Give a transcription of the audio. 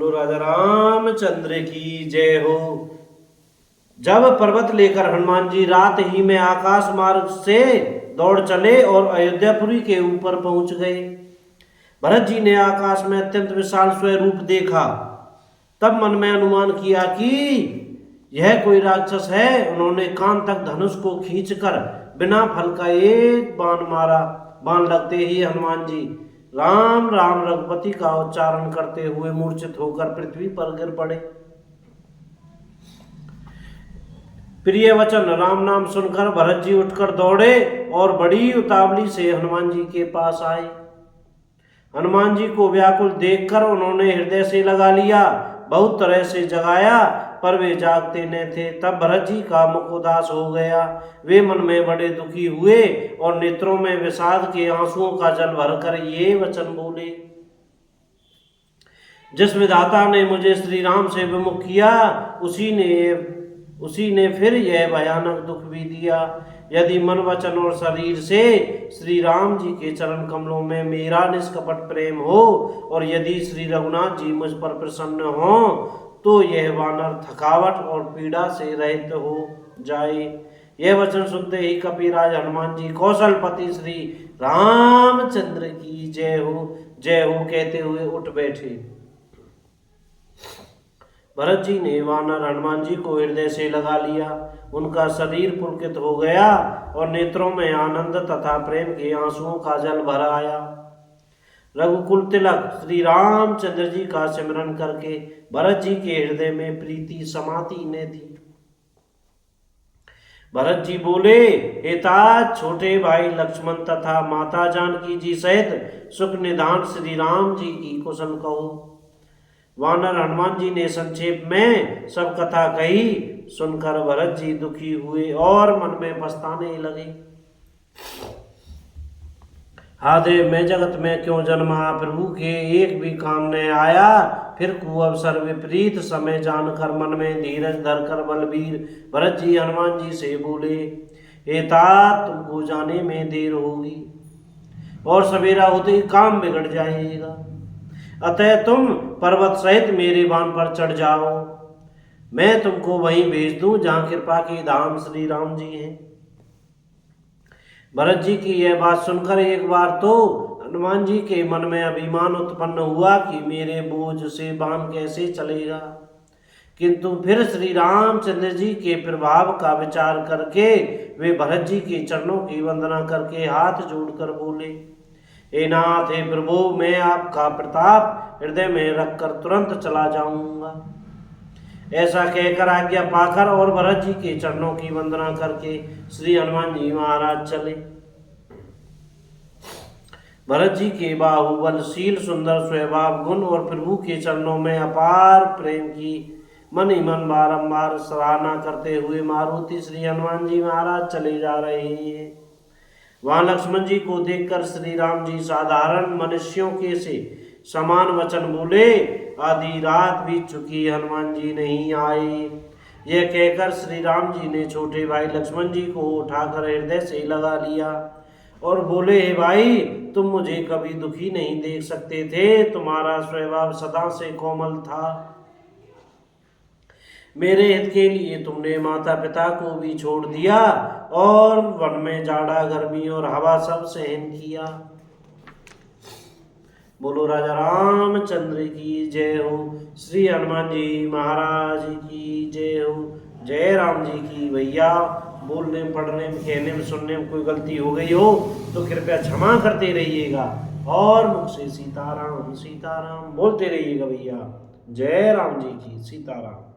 बोलो राजा रामचंद्र की जय हो। जब पर्वत लेकर हनुमान जी रात ही में आकाश मार्ग से दौड़ चले और अयोध्यापुरी के ऊपर पहुंच गए। भरत जी ने आकाश में अत्यंत विशाल स्वरूप देखा। तब मन में अनुमान किया कि यह कोई राक्षस है। उन्होंने कान तक धनुष को खींचकर बिना फल का एक बाण मारा। बाण लगते ही हनुमान जी राम राम रघुपति का उच्चारण करते हुए मूर्छित होकर पृथ्वी पर गिर पड़े। प्रिय वचन राम नाम सुनकर भरत जी उठकर दौड़े और बड़ी उतावली से हनुमान जी के पास आए। हनुमान जी को व्याकुल देखकर उन्होंने हृदय से लगा लिया, बहुत तरह से जगाया, पर वे जागते न थे। तब भरत जी का मुख उदास हो गया। वे मन में बड़े दुखी हुए और नेत्रों में विषाद के आंसुओं का जल भरकर ये वचन बोले, जिस विधाता ने मुझे श्री राम से विमुख किया उसी ने फिर यह भयानक दुख भी दिया। यदि मन वचन और शरीर से श्री राम जी के चरण कमलों में मेरा निष्कपट प्रेम हो और यदि श्री रघुनाथ जी मुझ पर प्रसन्न हो तो यह वानर थकावट और पीड़ा से रहित हो जाए। यह वचन सुनते ही कपिराज हनुमान जी कौशलपति श्री रामचंद्र की जय हो कहते हुए उठ बैठे। भरत जी ने वानर हनुमान जी को हृदय से लगा लिया। उनका शरीर पुलकित हो गया और नेत्रों में आनंद तथा प्रेम के आंसुओं का जल भर आया। रघुकुल तिलक श्री रामचंद्र जी का सिमरन करके भरत जी के हृदय में प्रीति समाती न थी। भरत जी बोले, हे तात, छोटे भाई लक्ष्मण तथा माता जानकी जी सहित सुख निधान श्री राम जी की कुशल कहो। वानर हनुमान जी ने संक्षेप में सब कथा कही। सुनकर भरत जी दुखी हुए और मन में पछताने लगे। हादे मैं जगत में क्यों जन्मा, प्रभु के एक भी काम न आया। फिर कुअवसर विपरीत समय जानकर मन में धीरज धरकर बलबीर भरत जी हनुमान जी से बोले, हे तात, तुमको जाने में देर होगी और सवेरा होते ही काम बिगड़ जाएगा। अतः तुम पर्वत सहित मेरे वाहन पर चढ़ जाओ, मैं तुमको वहीं भेज दूं जहां कृपा के धाम श्री राम जी हैं। भरत जी की यह बात सुनकर एक बार तो हनुमान जी के मन में अभिमान उत्पन्न हुआ कि मेरे बोझ से वाहन कैसे चलेगा, किंतु फिर श्री रामचंद्र जी के प्रभाव का विचार करके वे भरत जी के चरणों की वंदना करके हाथ जोड़कर बोले, हे नाथ, हे प्रभु, मैं आपका प्रताप हृदय में रखकर तुरंत चला जाऊंगा। ऐसा कहकर आज्ञा पाकर और भरत जी के चरणों की वंदना करके श्री हनुमान जी महाराज चले। भरत जी के बाहुबलशील सुंदर स्वभाव गुण और प्रभु के चरणों में अपार प्रेम की मन ही मन बारंबार सराहना करते हुए मारुति श्री हनुमान जी महाराज चले जा रहे हैं। वहां लक्ष्मण जी को देखकर श्री राम जी साधारण मनुष्यों के से समान वचन बोले, आधी रात बीत चुकी, हनुमान जी नहीं आए। यह कहकर श्री राम जी ने छोटे भाई लक्ष्मण जी को उठाकर हृदय से लगा लिया और बोले, हे भाई, तुम मुझे कभी दुखी नहीं देख सकते थे। तुम्हारा स्वभाव सदा से कोमल था। मेरे हित के लिए तुमने माता पिता को भी छोड़ दिया और वन में जाड़ा गर्मी और हवा सब सहन किया। बोलो राजा रामचंद्र की जय हो। श्री हनुमान जी महाराज की जय हो। जय राम जी की। भैया बोलने पढ़ने में कहने में सुनने में कोई गलती हो गई हो तो कृपया क्षमा करते रहिएगा और मुझसे सीताराम सीताराम बोलते रहिएगा भैया। जय राम जी की। सीताराम।